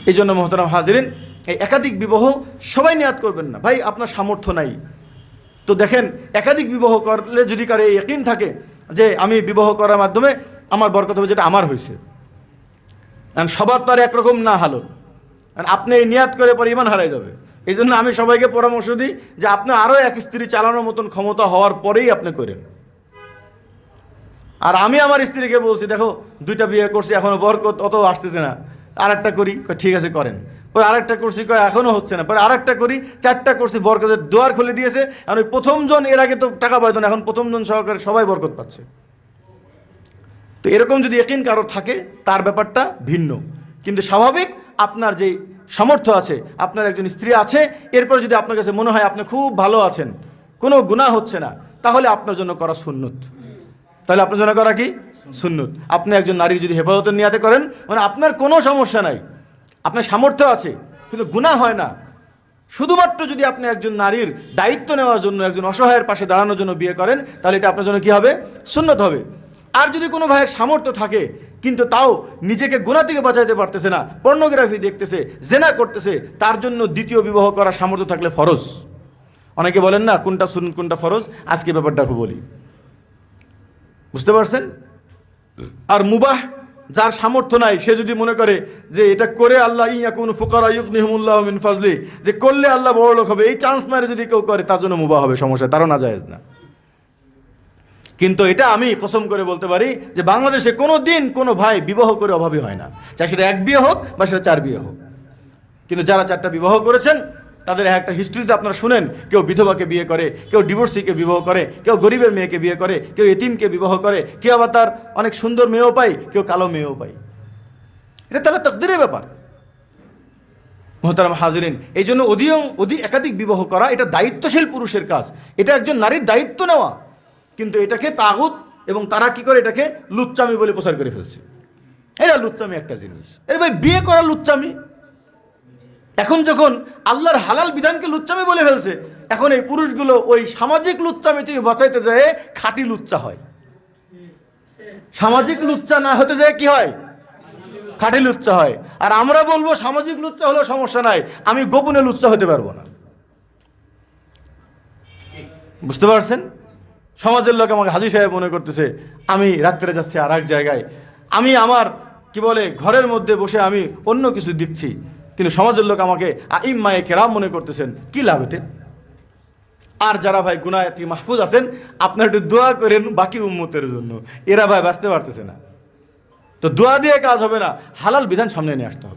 এই জন্য মোহতারাম হাজিরিন, এই একাধিক বিবাহ সবাই নিয়াত করবেন না। ভাই আপনার সামর্থ্য নাই, তো দেখেন একাধিক বিবাহ করলে যদি কারো এই ইয়াকিন থাকে যে আমি বিবাহ করার মাধ্যমে আমার বরকত হবে, যেটা আমার হয়েছে, কারণ সবার তো আর একরকম না হালত, কারণ আপনি এই নিয়াত করে পরে ইমান হারাই যাবে। এই জন্য আমি সবাইকে পরামর্শ দিই যে আপনি আরও এক স্ত্রী চালানোর মতন ক্ষমতা হওয়ার পরেই আপনি করেন। আর আমি আমার স্ত্রীকে বলছি, দেখো 2টা বিয়ে করছি, এখনও বরকত অত আসতেছে না, আরেকটা করি। ঠিক আছে করেন। পরে আরেকটা করছি, এখনও হচ্ছে না, পরে আরেকটা করি, 4টা করছি, বরকতের দুয়ার খুলে দিয়েছে। আর ওই প্রথমজন, এর আগে তো টাকা পাইত না, এখন প্রথমজন সহকারে সবাই বরকত পাচ্ছে। তো এরকম যদি ইয়াকিন কারো থাকে তার ব্যাপারটা ভিন্ন। কিন্তু স্বাভাবিক আপনার যেই সামর্থ্য আছে, আপনার একজন স্ত্রী আছে, এরপর যদি আপনার কাছে মনে হয় আপনি খুব ভালো আছেন, কোনো গুনাহ হচ্ছে না, তাহলে আপনার জন্য করা সুন্নত। তাহলে আপনার জন্য করা কি সুন্নত। আপনি একজন নারীর যদি হেফাজতের নিয়াতে করেন, মানে আপনার কোনো সমস্যা নাই, আপনার সামর্থ্য আছে কিন্তু গুনাহ হয় না, শুধুমাত্র যদি আপনি একজন নারীর দায়িত্ব নেওয়ার জন্য, একজন অসহায়ের পাশে দাঁড়ানোর জন্য বিয়ে করেন, তাহলে এটা আপনার জন্য কি হবে? সুন্নত হবে। আর যদি কোনো ভাইয়ের সামর্থ্য থাকে কিন্তু তাও নিজেকে গুনাহ থেকে বাঁচাইতে পারতেছে না, পর্নোগ্রাফি দেখতেছে, জেনা করতেছে, তার জন্য দ্বিতীয় বিবাহ করার সামর্থ্য থাকলে ফরজ। অনেকে বলেন না কোনটা সুন্নত কোনটা ফরজ, আজকে ব্যাপারটা খুব বলি, বুঝতে পারছেন? আর মুবাহ যার সামর্থ্য নাই, সে যদি মনে করে যে এটা করে আল্লাহ ইয়াকুনু ফুকারা ইউগনিহুমুল্লাহু মিন ফাজলি, যে করলে আল্লাহ বড় লোক হবে, এই চান্স মারে যদি কেউ করে, তার জন্য মুবাহ হবে, সমস্যা, তারও না জায়েজ না। কিন্তু এটা আমি কসম করে বলতে পারি যে বাংলাদেশে কোনো দিন কোনো ভাই বিবাহ করে অভাবী হয় না, চাই সেটা 1 বিয়ে হোক বা সেটা 4 বিয়ে হোক। কিন্তু যারা 4টা বিবাহ করেছেন তাদের একটা হিস্ট্রিতে আপনারা শুনেন, কেউ বিধবাকে বিয়ে করে, কেউ ডিভোর্সিকে বিবাহ করে, কেউ গরিবের মেয়েকে বিয়ে করে, কেউ এতিমকে বিবাহ করে, কেউ আবার তার অনেক সুন্দর মেয়েও পায়, কেউ কালো মেয়েও পায়। এটা তাহলে তাকদীরের ব্যাপার। মোহতারাম হাজিরিন, এই জন্য একাধিক বিবাহ করা এটা দায়িত্বশীল পুরুষের কাজ, এটা একজন নারীর দায়িত্ব নেওয়া। কিন্তু এটাকে তাগুত এবং তারা কি করে, এটাকে লুচ্চামি বলে প্রচার করে ফেলছে। এটা লুচ্চামি একটা জিনিস, এর ভাই বিয়ে করা লুচ্চামি। এখন যখন আল্লাহর হালাল বিধানকে লুচ্চামি বলে ফেলছে, এখন এই পুরুষগুলো ওই সামাজিক লুচ্চামি থেকে বাঁচাইতে যায় খাঁটি লুচ্চা হয়। সামাজিক লুচ্চা না হতে যায় কি হয়? খাঁটি লুচ্চা হয়। আর আমরা বলবো সামাজিক লুচ্চা হলেও সমস্যা নাই, আমি গোপনে লুচ্চা হতে পারবো না। বুঝতে পারছেন? সমাজের লোক আমাকে হাজী সাহেব মনে করতেছে, আমি রাত্রে যাচ্ছি আর এক জায়গায়, আমি আমার কি বলে ঘরের মধ্যে বসে আমি অন্য কিছু দেখছি, কিন্তু সমাজের লোক আমাকে আইম্মায়ে কেরাম মনে করতেছেন। কি লাভ এতে? আর যারা ভাই গুনাহ থেকে মাহফুজ আছেন, আপনারা একটু দোয়া করেন বাকি উম্মতের জন্য, এরা ভাই বাঁচতে পারতেছে না। তো দোয়া দিয়ে কাজ হবে না, হালাল বিধান সামনে নিয়ে আসতে হবে।